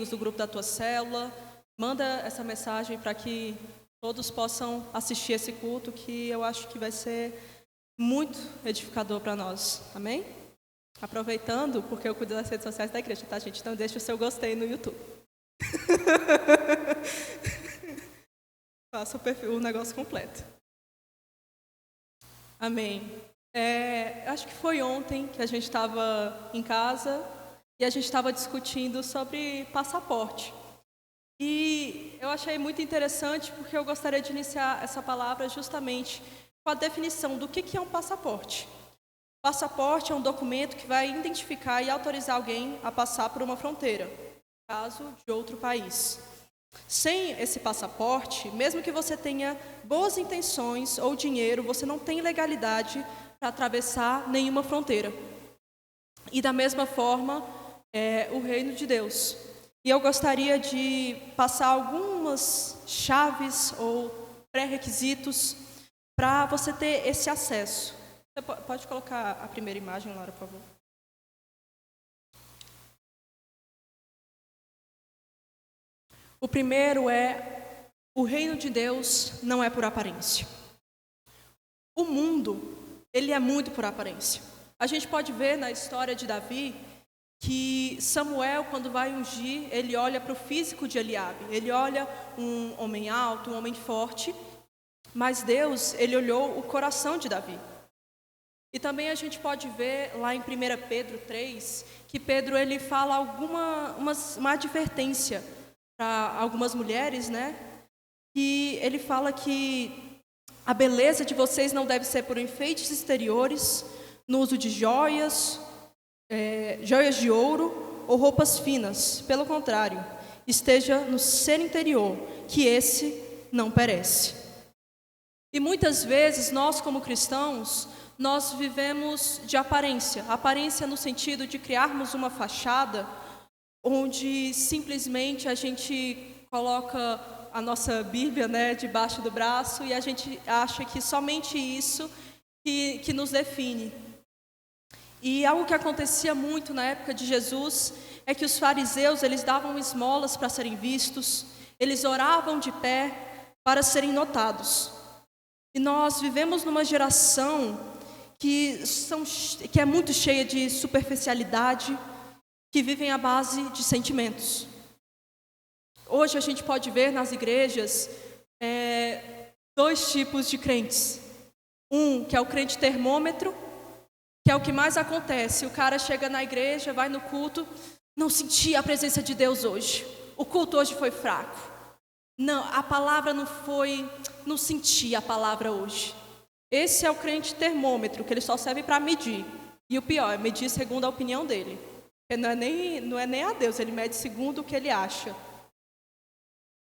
amigos, do grupo da tua célula. Manda essa mensagem para que todos possam assistir esse culto, que eu acho que vai ser muito edificador para nós. Amém? Aproveitando, porque eu cuido das redes sociais da igreja, tá, gente? Então deixa o seu gostei no YouTube. Faça o negócio completo. Amém. Acho que foi ontem que a gente estava em casa e a gente estava discutindo sobre passaporte. E eu achei muito interessante porque eu gostaria de iniciar essa palavra justamente com a definição do que é um passaporte. Passaporte é um documento que vai identificar e autorizar alguém a passar por uma fronteira, no caso de outro país. Sem esse passaporte, mesmo que você tenha boas intenções ou dinheiro, você não tem legalidade para atravessar nenhuma fronteira. E da mesma forma, o reino de Deus. E eu gostaria de passar algumas chaves ou pré-requisitos para você ter esse acesso. Você pode colocar a primeira imagem, Laura, por favor. O primeiro o reino de Deus não é por aparência. O mundo, ele é muito por aparência. A gente pode ver na história de Davi que Samuel, quando vai ungir, ele olha para o físico de Eliabe. Ele olha um homem alto, um homem forte, mas Deus, ele olhou o coração de Davi. E também a gente pode ver lá em 1 Pedro 3, que Pedro ele fala uma advertência para algumas mulheres, né? E ele fala que a beleza de vocês não deve ser por enfeites exteriores, no uso de joias de ouro ou roupas finas. Pelo contrário, esteja no ser interior, que esse não perece. E muitas vezes nós, como cristãos, nós vivemos de aparência. Aparência no sentido de criarmos uma fachada onde simplesmente a gente coloca a nossa Bíblia, né, debaixo do braço e a gente acha que somente isso que nos define. E algo que acontecia muito na época de Jesus é que os fariseus, eles davam esmolas para serem vistos, eles oravam de pé para serem notados. E nós vivemos numa geração que é muito cheia de superficialidade, que vivem à base de sentimentos. Hoje a gente pode ver nas igrejas dois tipos de crentes. Um, que é o crente termômetro, que é o que mais acontece. O cara chega na igreja, vai no culto, não senti a presença de Deus hoje. O culto hoje foi fraco. Não, a palavra não senti a palavra hoje. Esse é o crente termômetro, que ele só serve para medir. E o pior, é medir segundo a opinião dele. Porque não é nem a Deus, ele mede segundo o que ele acha.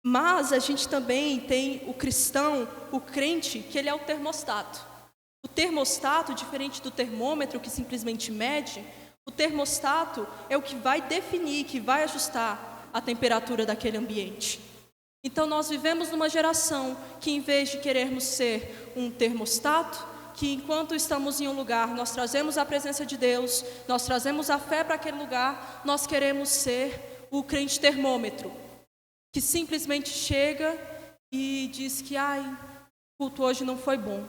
Mas a gente também tem o cristão, o crente, que ele é o termostato. O termostato, diferente do termômetro, que simplesmente mede, o termostato é o que vai definir, que vai ajustar a temperatura daquele ambiente. Então nós vivemos numa geração que, em vez de querermos ser um termostato, que enquanto estamos em um lugar, nós trazemos a presença de Deus, nós trazemos a fé para aquele lugar, nós queremos ser o crente termômetro, que simplesmente chega e diz que o culto hoje não foi bom.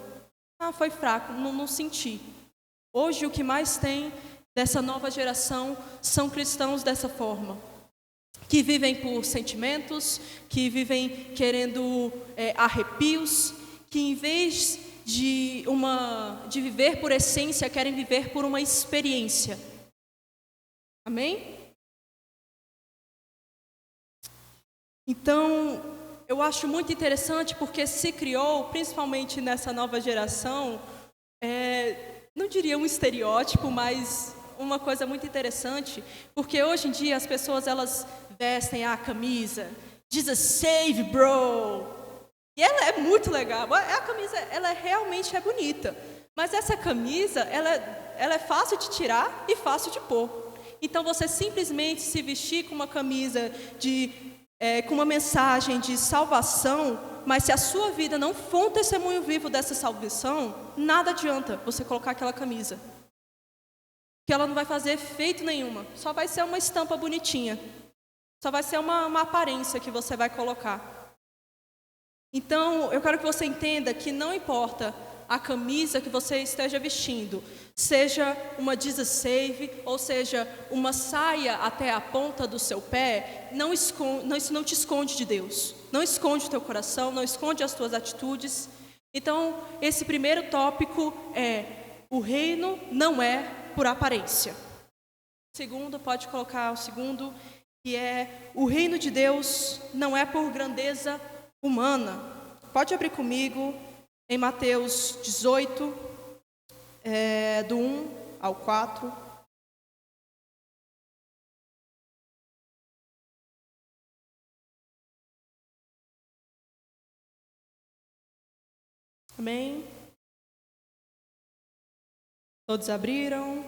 Foi fraco, não senti. Hoje o que mais tem dessa nova geração são cristãos dessa forma, que vivem por sentimentos, que vivem querendo arrepios, que em vez de viver por essência, querem viver por uma experiência. Amém? Então, eu acho muito interessante porque se criou, principalmente nessa nova geração, não diria um estereótipo, mas uma coisa muito interessante, porque hoje em dia as pessoas elas vestem a camisa Jesus Save Bro, e ela é muito legal, a camisa ela realmente é bonita, mas essa camisa ela é fácil de tirar e fácil de pôr. Então você simplesmente se vestir com uma camisa com uma mensagem de salvação, mas se a sua vida não for um testemunho vivo dessa salvação, nada adianta você colocar aquela camisa, que ela não vai fazer efeito nenhuma, só vai ser uma estampa bonitinha. Só vai ser uma aparência que você vai colocar. Então, eu quero que você entenda que não importa a camisa que você esteja vestindo, seja uma Jesus Save, ou seja, uma saia até a ponta do seu pé, isso não te esconde de Deus. Não esconde o teu coração, não esconde as tuas atitudes. Então, esse primeiro tópico é: o reino não é por aparência. Segundo, pode colocar o segundo, que é: o reino de Deus não é por grandeza humana. Pode abrir comigo em Mateus 18, do 1 ao 4. Amém? Todos abriram?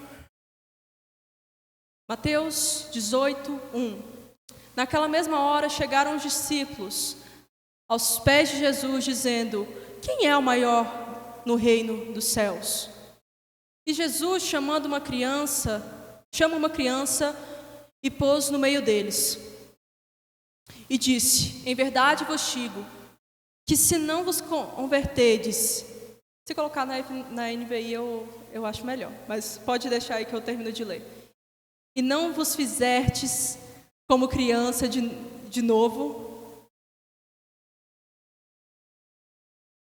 Mateus 18, 1. Naquela mesma hora chegaram os discípulos aos pés de Jesus, dizendo: quem é o maior no reino dos céus? E Jesus, chama uma criança e pôs no meio deles. E disse: em verdade vos digo, que se não vos converterdes... Se colocar na NVI eu acho melhor, mas pode deixar aí que eu termino de ler. E não vos fizerdes como criança de novo.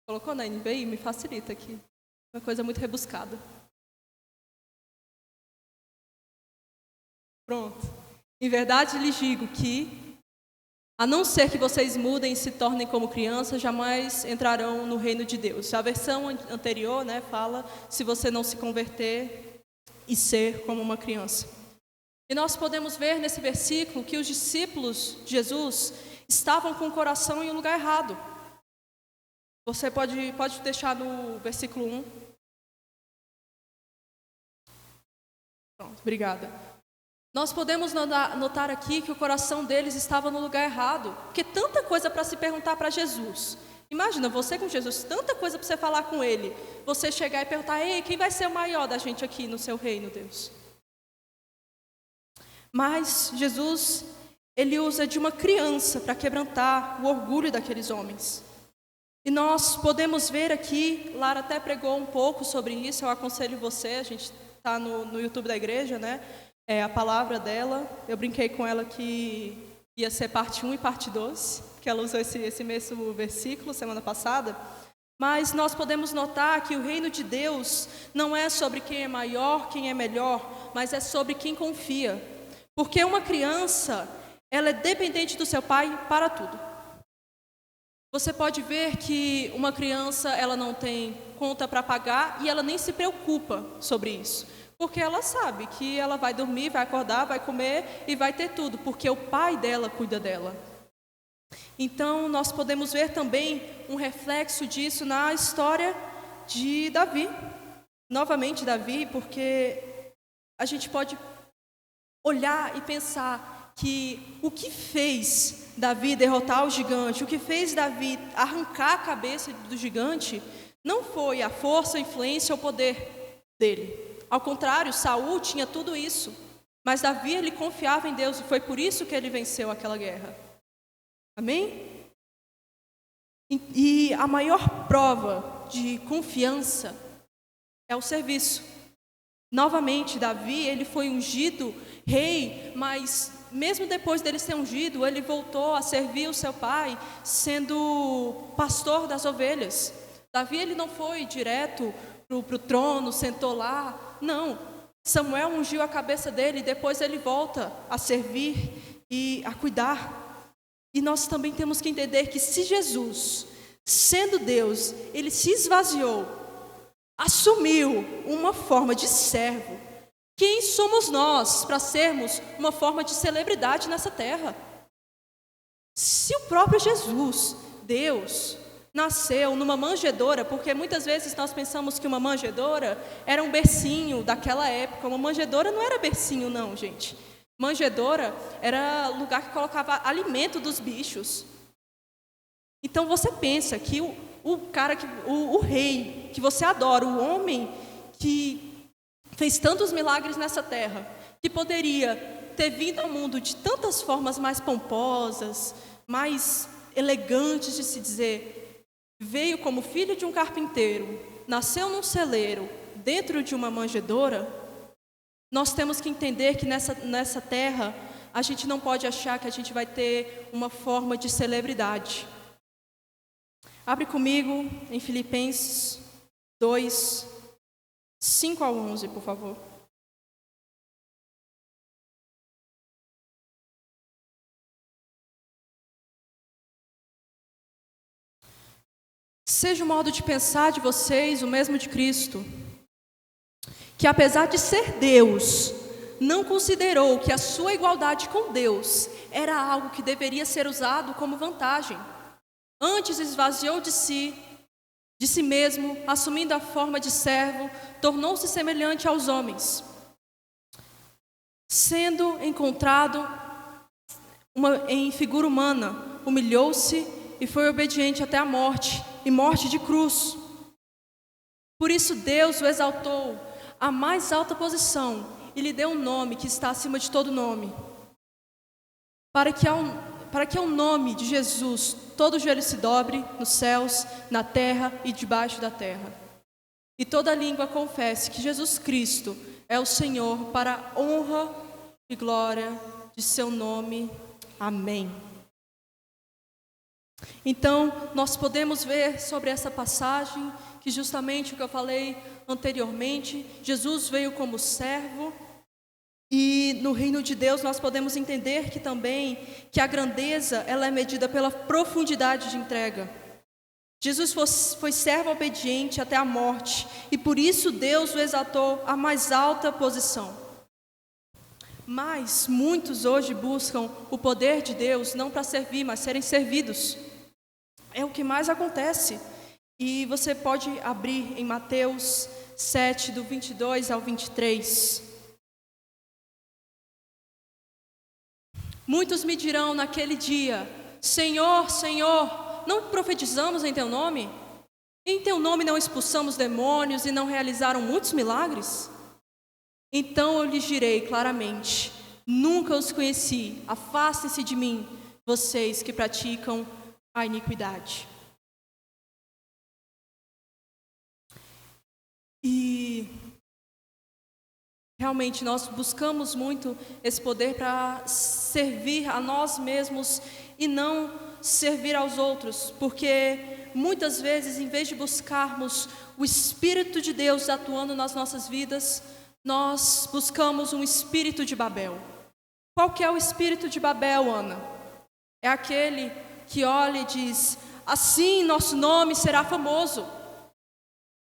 Colocou na NVI? Me facilita aqui. Uma coisa muito rebuscada. Pronto. Em verdade lhes digo que, a não ser que vocês mudem e se tornem como crianças, jamais entrarão no reino de Deus. A versão anterior, fala se você não se converter e ser como uma criança. E nós podemos ver nesse versículo que os discípulos de Jesus estavam com o coração em um lugar errado. Você pode deixar no versículo 1. Pronto, obrigada. Nós podemos notar aqui que o coração deles estava no lugar errado, porque tanta coisa para se perguntar para Jesus. Imagina, você com Jesus, tanta coisa para você falar com Ele, você chegar e perguntar: ei, quem vai ser o maior da gente aqui no seu reino, Deus? Mas Jesus, Ele usa de uma criança para quebrantar o orgulho daqueles homens. E nós podemos ver aqui, Lara até pregou um pouco sobre isso, eu aconselho você, a gente está no YouTube da igreja, a palavra dela. Eu brinquei com ela que ia ser parte 1 e parte 2, que ela usou esse mesmo versículo semana passada. Mas nós podemos notar que o reino de Deus não é sobre quem é maior, quem é melhor, mas é sobre quem confia. Porque uma criança, ela é dependente do seu pai para tudo. Você pode ver que uma criança, ela não tem conta para pagar e ela nem se preocupa sobre isso. Porque ela sabe que ela vai dormir, vai acordar, vai comer e vai ter tudo, porque o pai dela cuida dela. Então, nós podemos ver também um reflexo disso na história de Davi. Novamente Davi, porque a gente pode olhar e pensar que o que fez Davi derrotar o gigante, o que fez Davi arrancar a cabeça do gigante, não foi a força, a influência ou o poder dele. Ao contrário, Saul tinha tudo isso, mas Davi, ele confiava em Deus e foi por isso que ele venceu aquela guerra. Amém? E a maior prova de confiança é o serviço. Novamente, Davi, ele foi ungido rei, mas mesmo depois dele ser ungido, ele voltou a servir o seu pai, sendo pastor das ovelhas. Davi, ele não foi direto para o trono, sentou lá. Não, Samuel ungiu a cabeça dele e depois ele volta a servir e a cuidar. E nós também temos que entender que se Jesus, sendo Deus, ele se esvaziou, assumiu uma forma de servo, quem somos nós para sermos uma forma de celebridade nessa terra? Se o próprio Jesus, Deus, nasceu numa manjedoura, porque muitas vezes nós pensamos que uma manjedoura era um bercinho daquela época. Uma manjedoura não era bercinho não, gente. Manjedoura era lugar que colocava alimento dos bichos. Então você pensa que o rei que você adora, o homem que fez tantos milagres nessa terra, que poderia ter vindo ao mundo de tantas formas mais pomposas, mais elegantes de se dizer, veio como filho de um carpinteiro, nasceu num celeiro, dentro de uma manjedoura, nós temos que entender que nessa terra, a gente não pode achar que a gente vai ter uma forma de celebridade. Abre comigo em Filipenses 2, 5 ao 11, por favor. Seja o modo de pensar de vocês o mesmo de Cristo, que apesar de ser Deus, não considerou que a sua igualdade com Deus era algo que deveria ser usado como vantagem. Antes esvaziou de si mesmo, assumindo a forma de servo, tornou-se semelhante aos homens. Sendo encontrado em figura humana, humilhou-se e foi obediente até a morte, e morte de cruz. Por isso Deus o exaltou à mais alta posição e lhe deu um nome que está acima de todo nome, para que ao nome de Jesus todo joelho se dobre nos céus, na terra e debaixo da terra, e toda língua confesse que Jesus Cristo é o Senhor, para a honra e glória de seu nome. Amém. Então, nós podemos ver sobre essa passagem que justamente o que eu falei anteriormente, Jesus veio como servo, e no reino de Deus nós podemos entender que também que a grandeza ela é medida pela profundidade de entrega. Jesus foi servo obediente até a morte, e por isso Deus o exaltou à mais alta posição. Mas muitos hoje buscam o poder de Deus não para servir, mas serem servidos. É o que mais acontece. E você pode abrir em Mateus 7, do 22 ao 23. Muitos me dirão naquele dia: Senhor, Senhor, não profetizamos em Teu nome? Em Teu nome não expulsamos demônios e não realizaram muitos milagres? Então eu lhes direi claramente: nunca os conheci, afastem-se de mim, vocês que praticam a iniquidade. E realmente nós buscamos muito esse poder para servir a nós mesmos e não servir aos outros, porque muitas vezes, em vez de buscarmos o Espírito de Deus atuando nas nossas vidas, nós buscamos um espírito de Babel. Qual que é o espírito de Babel, Ana? É aquele que olha e diz: assim nosso nome será famoso.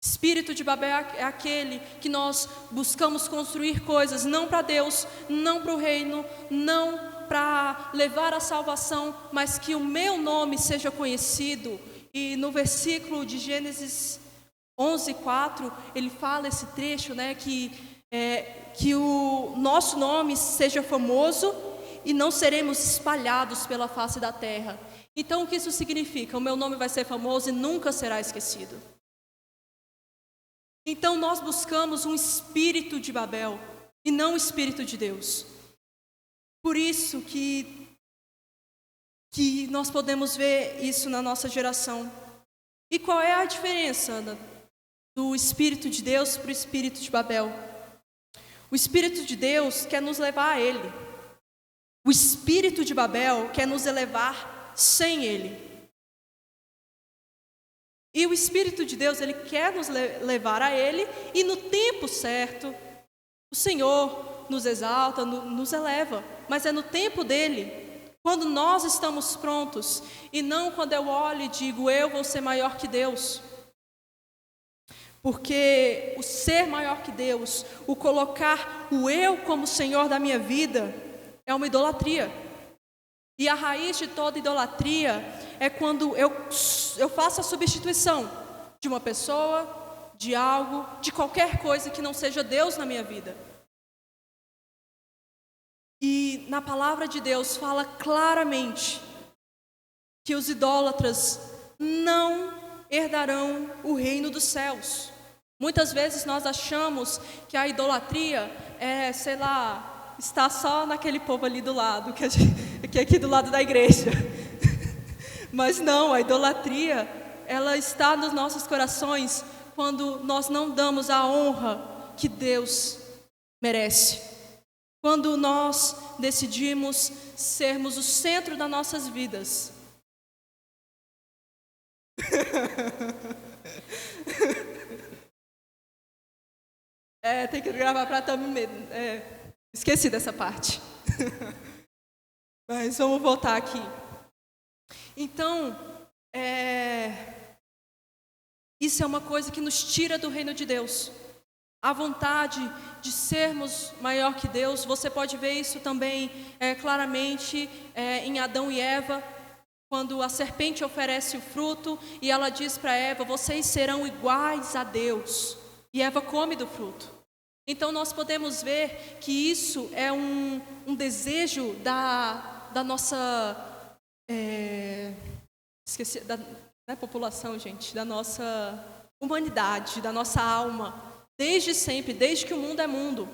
Espírito de Babel é aquele que nós buscamos construir coisas não para Deus, não para o reino, não para levar a salvação, mas que o meu nome seja conhecido. E no versículo de Gênesis 11:4, ele fala esse trecho, né, que o nosso nome seja famoso e não seremos espalhados pela face da terra. Então o que isso significa? O meu nome vai ser famoso e nunca será esquecido. Então nós buscamos um espírito de Babel e não o espírito de Deus. Por isso que nós podemos ver isso na nossa geração. E qual é a diferença do espírito de Deus para o espírito de Babel? O espírito de Deus quer nos levar a Ele. O espírito de Babel quer nos elevar sem Ele. E o Espírito de Deus, Ele quer nos levar a Ele, e no tempo certo, o Senhor nos exalta, nos eleva, mas é no tempo dEle, quando nós estamos prontos, e não quando eu olho e digo: eu vou ser maior que Deus. Porque o ser maior que Deus, o colocar o eu como Senhor da minha vida, é uma idolatria. E a raiz de toda idolatria é quando eu faço a substituição de uma pessoa, de algo, de qualquer coisa que não seja Deus na minha vida. E na palavra de Deus fala claramente que os idólatras não herdarão o reino dos céus. Muitas vezes nós achamos que a idolatria é, está só naquele povo ali do lado, que é aqui do lado da igreja. Mas não, a idolatria, ela está nos nossos corações quando nós não damos a honra que Deus merece. Quando nós decidimos sermos o centro das nossas vidas. Tem que gravar para também. Esqueci dessa parte. Mas vamos voltar aqui. Então, isso é uma coisa que nos tira do reino de Deus. A vontade de sermos maior que Deus. Você pode ver isso também claramente em Adão e Eva. Quando a serpente oferece o fruto e ela diz para Eva, vocês serão iguais a Deus. E Eva come do fruto. Então nós podemos ver que isso é um desejo da nossa... da população, gente. Da nossa humanidade, da nossa alma. Desde sempre, desde que o mundo é mundo.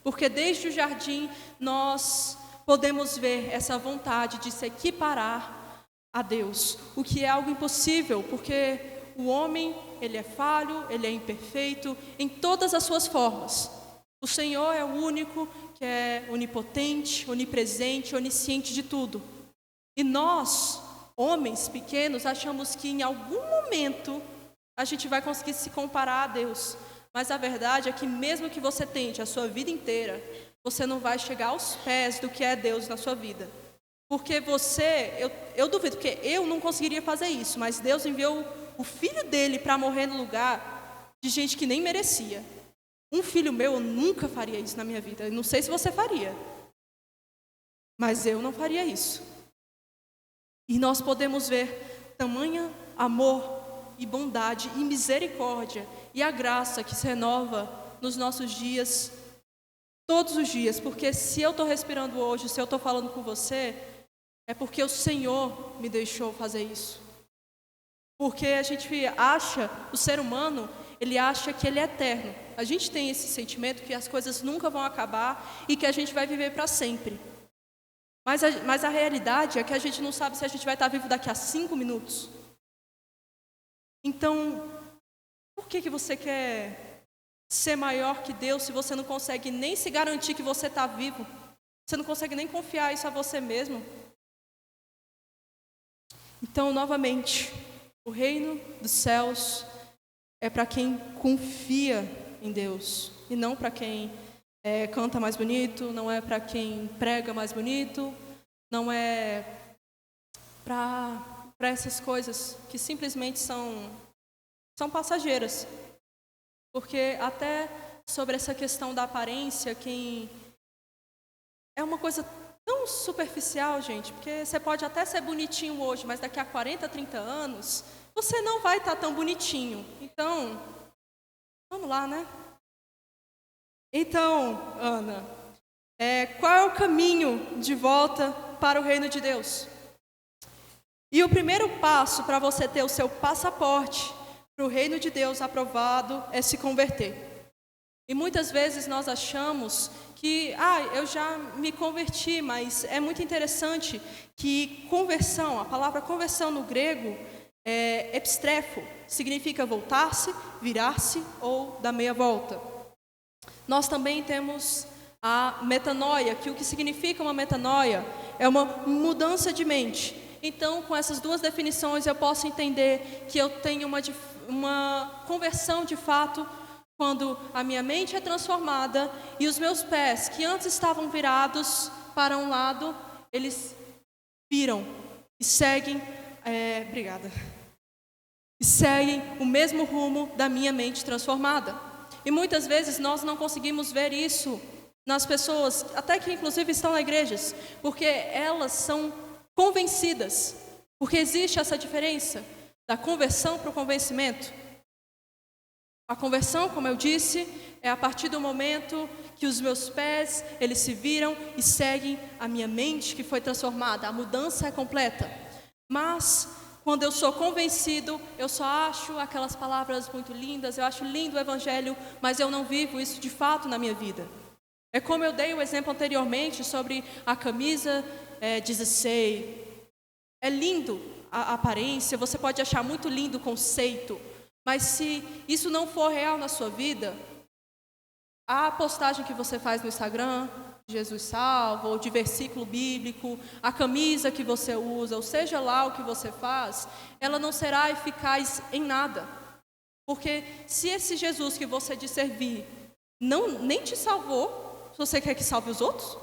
Porque desde o jardim nós podemos ver essa vontade de se equiparar a Deus, o que é algo impossível, porque o homem, ele é falho, ele é imperfeito em todas as suas formas. O Senhor é o único que é onipotente, onipresente, onisciente de tudo. E nós, homens pequenos, achamos que em algum momento a gente vai conseguir se comparar a Deus. Mas a verdade é que mesmo que você tente a sua vida inteira, você não vai chegar aos pés do que é Deus na sua vida. Porque eu duvido, porque eu não conseguiria fazer isso, mas Deus enviou o filho dele para morrer no lugar de gente que nem merecia. Um filho meu, eu nunca faria isso na minha vida. Eu não sei se você faria, mas eu não faria isso. E nós podemos ver tamanho amor e bondade e misericórdia e a graça que se renova nos nossos dias, todos os dias. Porque se eu estou respirando hoje, se eu estou falando com você, é porque o Senhor me deixou fazer isso. Porque a gente acha, o ser humano, ele acha que ele é eterno. A gente tem esse sentimento que as coisas nunca vão acabar e que a gente vai viver para sempre. Mas a realidade é que a gente não sabe se a gente vai estar vivo daqui a 5 minutos. Então, por que você quer ser maior que Deus se você não consegue nem se garantir que você está vivo? Você não consegue nem confiar isso a você mesmo? Então, novamente, o reino dos céus é para quem confia em Deus e não para quem canta mais bonito, não é para quem prega mais bonito, não é para essas coisas que simplesmente são passageiras. Porque até sobre essa questão da aparência, quem é uma coisa tão superficial, gente, porque você pode até ser bonitinho hoje, mas daqui a 40, 30 anos, você não vai estar tão bonitinho. Então, vamos lá, né? Então, Ana, qual é o caminho de volta para o reino de Deus? E o primeiro passo para você ter o seu passaporte para o reino de Deus aprovado é se converter. E muitas vezes nós achamos que, eu já me converti, mas é muito interessante que conversão, a palavra conversão no grego é epstrefo, significa voltar-se, virar-se ou dar meia volta. Nós também temos a metanoia, que o que significa uma metanoia é uma mudança de mente. Então, com essas duas definições, eu posso entender que eu tenho uma conversão de fato quando a minha mente é transformada e os meus pés, que antes estavam virados para um lado, eles viram e seguem, e seguem o mesmo rumo da minha mente transformada. E muitas vezes nós não conseguimos ver isso nas pessoas, até que inclusive estão na igrejas, porque elas são convencidas, porque existe essa diferença da conversão para o convencimento. A conversão, como eu disse, é a partir do momento que os meus pés, eles se viram e seguem a minha mente que foi transformada. A mudança é completa. Mas, quando eu sou convencido, eu só acho aquelas palavras muito lindas, eu acho lindo o Evangelho, mas eu não vivo isso de fato na minha vida. É como eu dei o exemplo anteriormente sobre a camisa 16. É lindo a aparência, você pode achar muito lindo o conceito, mas se isso não for real na sua vida, a postagem que você faz no Instagram, Jesus salva, ou de versículo bíblico, a camisa que você usa, ou seja lá o que você faz, ela não será eficaz em nada. Porque se esse Jesus que você diz servir nem te salvou, você quer que salve os outros?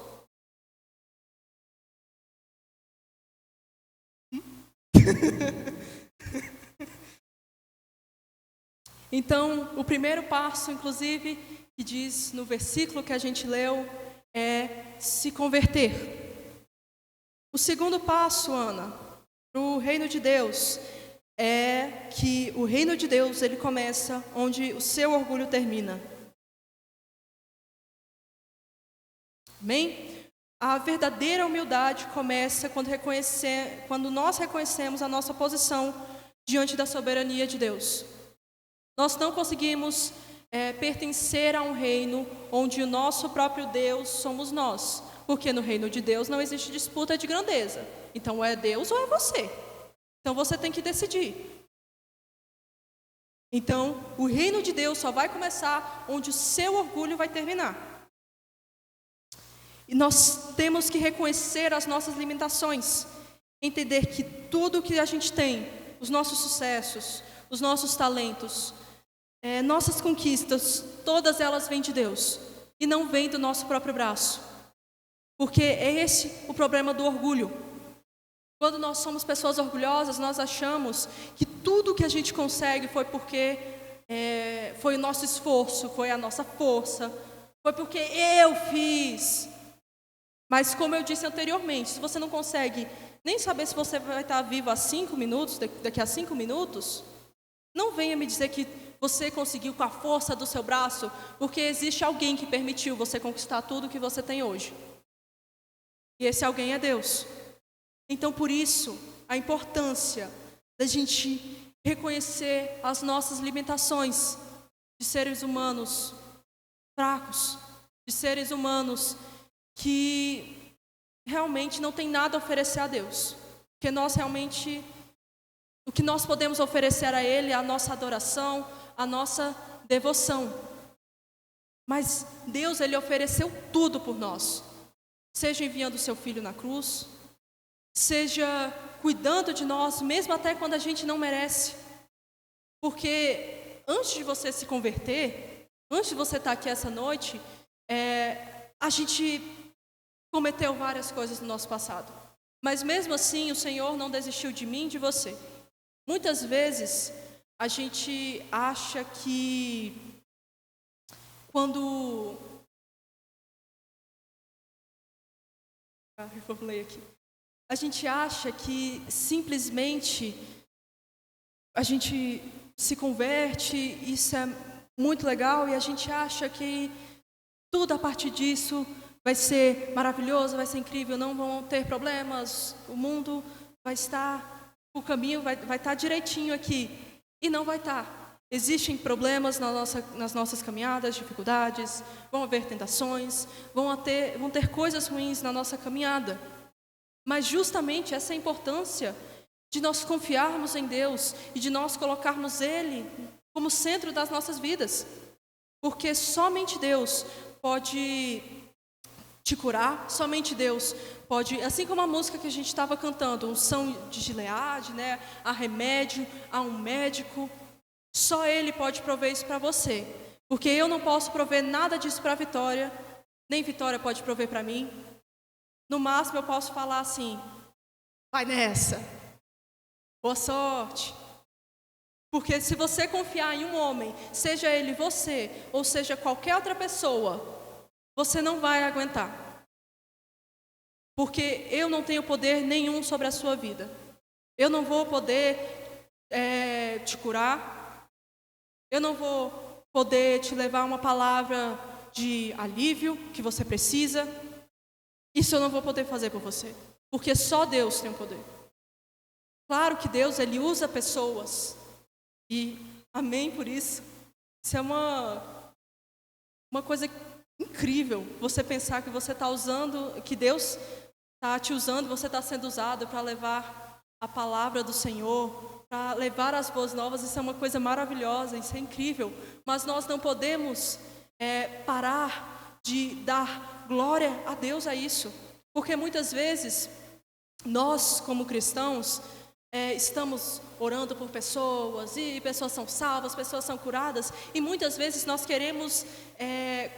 Então, o primeiro passo, inclusive, que diz no versículo que a gente leu, é se converter. O segundo passo, Ana, para o reino de Deus, é que o reino de Deus, ele começa onde o seu orgulho termina. Amém? A verdadeira humildade começa quando nós reconhecemos a nossa posição diante da soberania de Deus. Nós não conseguimos pertencer a um reino onde o nosso próprio Deus somos nós, porque no reino de Deus não existe disputa de grandeza. Então, é Deus ou é você? Então, você tem que decidir. Então, o reino de Deus só vai começar onde o seu orgulho vai terminar. E nós temos que reconhecer as nossas limitações, entender que tudo que a gente tem, os nossos sucessos, os nossos talentos, nossas conquistas, todas elas vêm de Deus e não vêm do nosso próprio braço, porque é esse o problema do orgulho. Quando nós somos pessoas orgulhosas, nós achamos que tudo que a gente consegue foi porque foi o nosso esforço, foi a nossa força, foi porque eu fiz. Mas como eu disse anteriormente, se você não consegue nem saber se você vai estar vivo há 5 minutos, daqui a 5 minutos, não venha me dizer que você conseguiu com a força do seu braço, porque existe alguém que permitiu você conquistar tudo que você tem hoje. E esse alguém é Deus. Então, por isso, a importância da gente reconhecer as nossas limitações de seres humanos fracos, de seres humanos que realmente não tem nada a oferecer a Deus. Porque nós realmente, o que nós podemos oferecer a Ele é a nossa adoração, a nossa devoção. Mas Deus, Ele ofereceu tudo por nós. Seja enviando o seu Filho na cruz, seja cuidando de nós, mesmo até quando a gente não merece. Porque antes de você se converter, antes de você estar aqui essa noite, a gente cometeu várias coisas no nosso passado. Mas mesmo assim, o Senhor não desistiu de mim e de você. Muitas vezes, a gente acha que quando... A gente acha que simplesmente a gente se converte, isso é muito legal, e a gente acha que tudo a partir disso vai ser maravilhoso, vai ser incrível, não vão ter problemas, o mundo vai estar, o caminho vai estar direitinho aqui. E não vai estar. Existem problemas nas nossas caminhadas, dificuldades, vão haver tentações, vão ter coisas ruins na nossa caminhada. Mas justamente essa é a importância de nós confiarmos em Deus e de nós colocarmos Ele como centro das nossas vidas. Porque somente Deus pode te curar, somente Deus pode, assim como a música que a gente estava cantando, unção de Gileade, né? Há remédio, há um médico, só Ele pode prover isso para você, porque eu não posso prover nada disso para a Vitória, nem Vitória pode prover para mim. No máximo eu posso falar assim: vai nessa, boa sorte. Porque se você confiar em um homem, seja ele você, ou seja qualquer outra pessoa, você não vai aguentar. Porque eu não tenho poder nenhum sobre a sua vida. Eu não vou poder te curar. Eu não vou poder te levar uma palavra de alívio que você precisa. Isso eu não vou poder fazer por você. Porque só Deus tem o poder. Claro que Deus, Ele usa pessoas. E amém por isso. Isso é uma coisa incrível você pensar que você está usando, que Deus está te usando, você está sendo usado para levar a palavra do Senhor, para levar as boas novas. Isso é uma coisa maravilhosa, isso é incrível. Mas nós não podemos parar de dar glória a Deus a isso, porque muitas vezes nós, como cristãos, estamos orando por pessoas, e pessoas são salvas, pessoas são curadas, e muitas vezes nós queremos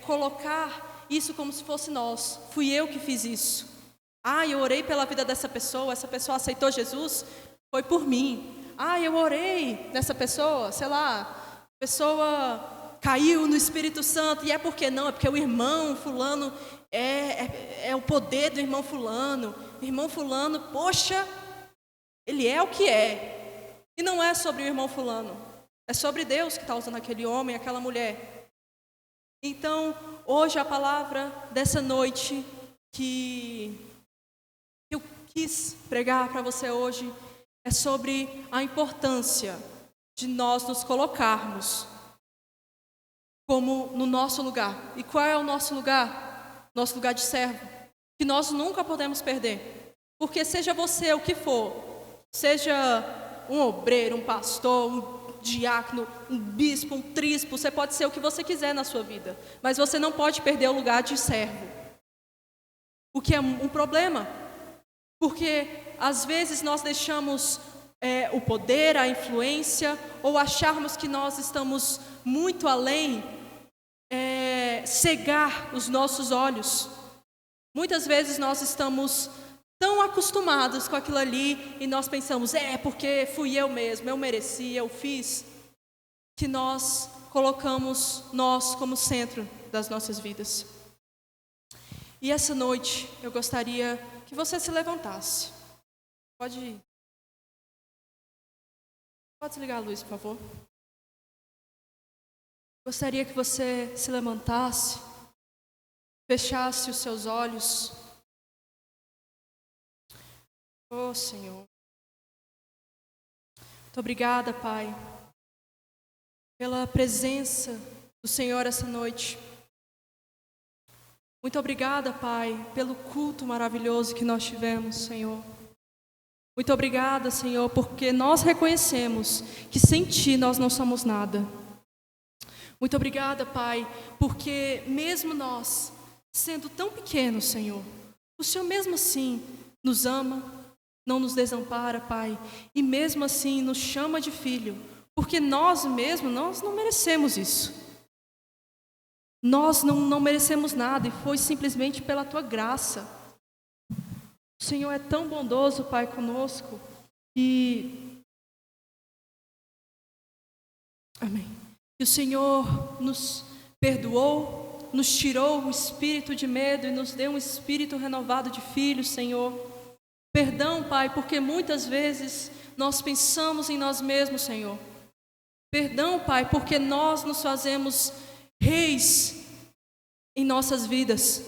colocar isso como se fosse nós. Fui eu que fiz isso. Eu orei pela vida dessa pessoa, essa pessoa aceitou Jesus, foi por mim. Eu orei nessa pessoa, sei lá, a pessoa caiu no Espírito Santo, e porque não? É porque o irmão fulano, é o poder do irmão fulano. O irmão fulano, poxa, ele é o que é. E não é sobre o irmão fulano, é sobre Deus que está usando aquele homem, aquela mulher. Então, hoje a palavra dessa noite que eu quis pregar para você hoje é sobre a importância de nós nos colocarmos como no nosso lugar. E qual é o nosso lugar? Nosso lugar de servo, que nós nunca podemos perder. Porque seja você o que for, seja um obreiro, um pastor, um diácono, um bispo, um tríspo, você pode ser o que você quiser na sua vida, mas você não pode perder o lugar de servo. O que é um problema, porque às vezes nós deixamos o poder, a influência, ou acharmos que nós estamos muito além, cegar os nossos olhos. Muitas vezes nós estamos tão acostumados com aquilo ali e nós pensamos, porque fui eu mesmo, eu mereci, eu fiz, que nós colocamos nós como centro das nossas vidas. E essa noite eu gostaria que você se levantasse. Pode desligar a luz, por favor. Gostaria que você se levantasse, fechasse os seus olhos. Oh, Senhor. Muito obrigada, Pai, pela presença do Senhor essa noite. Muito obrigada, Pai, pelo culto maravilhoso que nós tivemos, Senhor. Muito obrigada, Senhor, porque nós reconhecemos que sem Ti nós não somos nada. Muito obrigada, Pai, porque mesmo nós, sendo tão pequenos, Senhor, o Senhor mesmo assim nos ama, não nos desampara, Pai, e mesmo assim nos chama de filho, porque nós mesmos, nós não merecemos isso. Nós não merecemos nada, e foi simplesmente pela Tua graça. O Senhor é tão bondoso, Pai, conosco, e amém. E o Senhor nos perdoou, nos tirou o espírito de medo e nos deu um espírito renovado de filhos, Senhor. Perdão, Pai, porque muitas vezes nós pensamos em nós mesmos, Senhor. Perdão, Pai, porque nós nos fazemos reis em nossas vidas.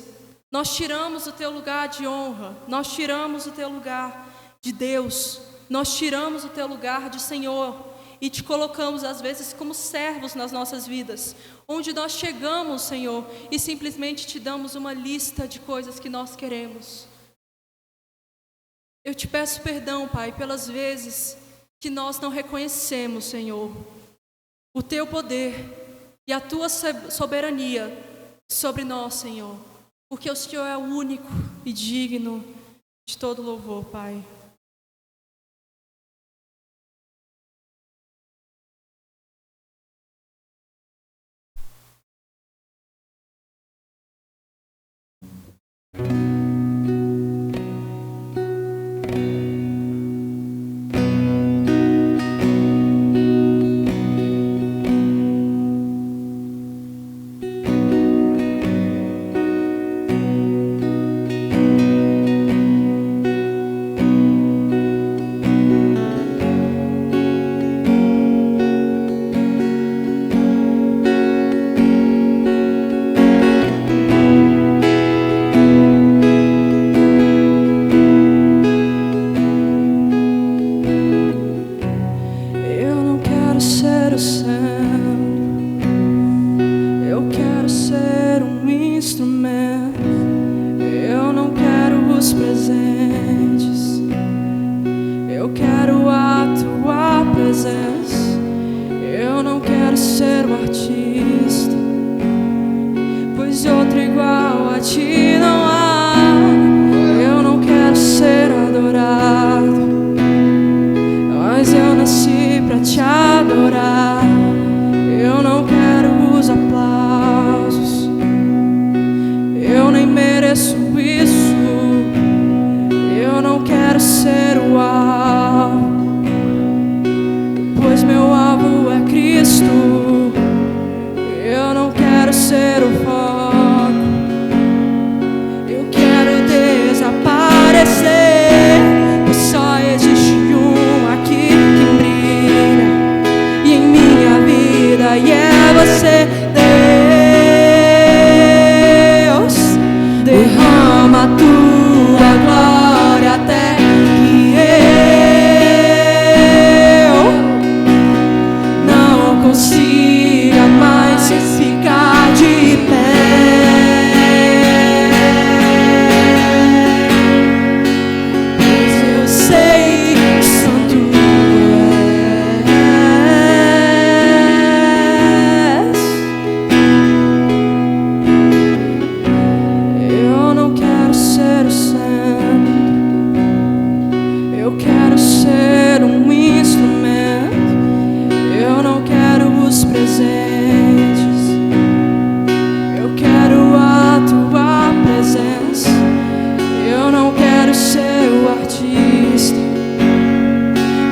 Nós tiramos o Teu lugar de honra, nós tiramos o Teu lugar de Deus, nós tiramos o Teu lugar de Senhor e Te colocamos às vezes como servos nas nossas vidas, onde nós chegamos, Senhor, e simplesmente Te damos uma lista de coisas que nós queremos. Eu Te peço perdão, Pai, pelas vezes que nós não reconhecemos, Senhor, o Teu poder e a Tua soberania sobre nós, Senhor, porque o Senhor é o único e digno de todo louvor, Pai. Eu quero ser um instrumento, eu não quero os presentes, eu quero a tua presença, eu não quero ser o artista,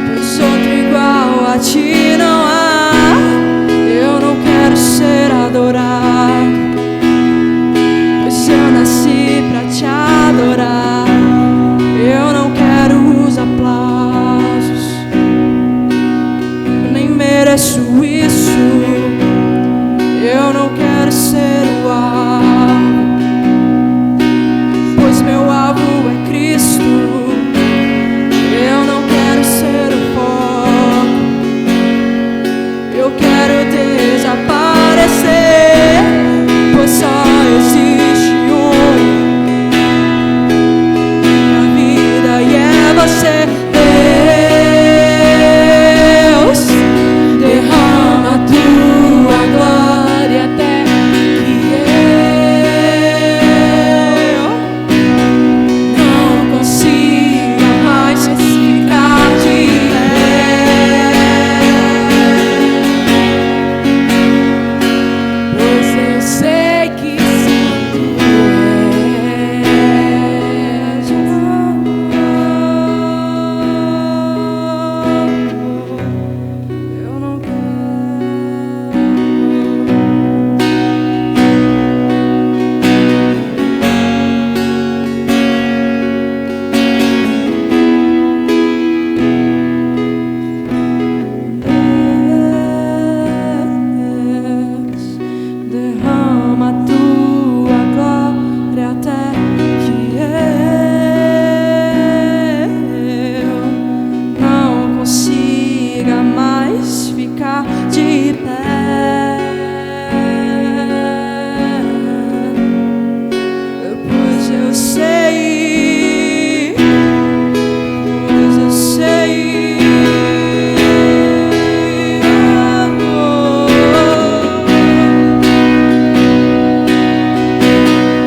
pois outro igual a ti não há. Eu não quero ser adorado, pois eu nasci pra te adorar. Eu não quero os aplausos, eu nem mereço isso. Eu não quero ser o alvo, pois meu alvo é Cristo. Eu não quero ser o foco, eu quero desaparecer, pois só existe um na vida e é você. Deus, derrama a tua glória até que eu não consiga mais ficar de pé, pois eu sei que santo és. Eu não quero. Deus, derrama a tua glória até que eu não consiga mais ficar de pé, pois eu sei, pois eu sei.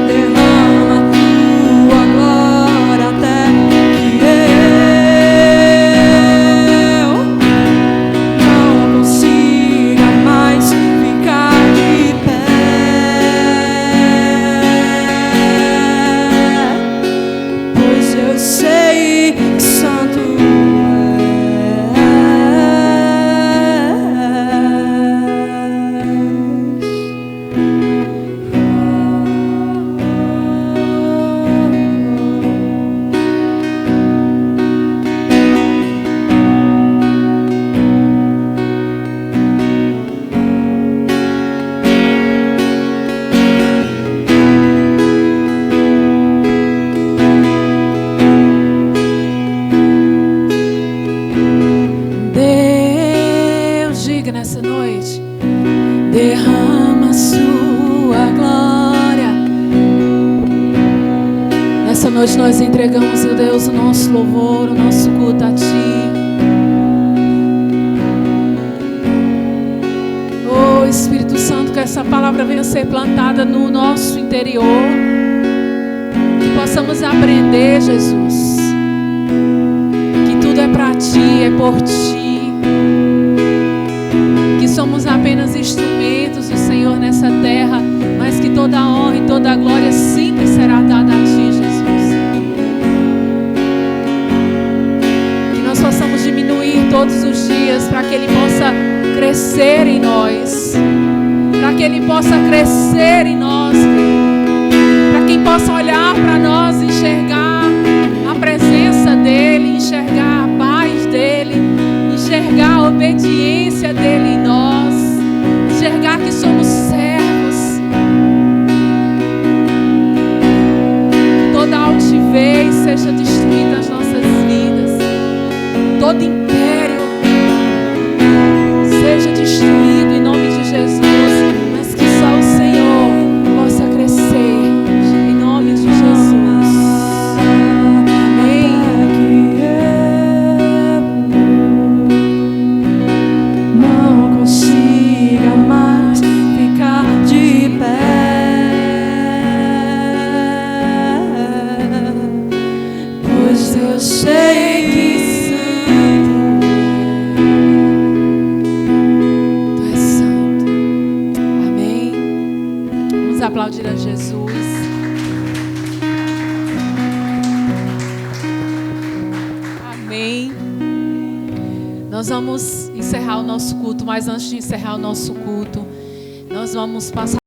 Derrama a tua glória até que eu não consiga mais ficar de pé, pois eu sei que santo Deus, diga nessa noite, derrama a sua glória. Nessa noite nós entregamos, ó Deus, o nosso louvor, o nosso culto a Ti. Oh Espírito Santo, que essa palavra venha ser plantada no nosso interior, que possamos aprender, Jesus, que tudo é para Ti, é por Ti, que somos apenas instrumentos do Senhor nessa terra, mas que toda a honra e toda a glória sempre será dada a Ti, Jesus. Que nós possamos diminuir todos os dias para que Ele possa crescer em nós, para que Ele possa crescer em nós, para quem possa olhar para nós e enxergar a presença dEle, enxergar a paz dEle, enxergar a obediência dEle em nós, enxergar que somos servos. Toda altivez seja destruída nas nossas vidas, todo império seja destruído em nome de Jesus, mas que só o Senhor possa crescer em nome de Jesus. Amém. Não consiga mais ficar de pé, pois eu sei que Nós vamos encerrar o nosso culto, mas antes de encerrar o nosso culto, nós vamos passar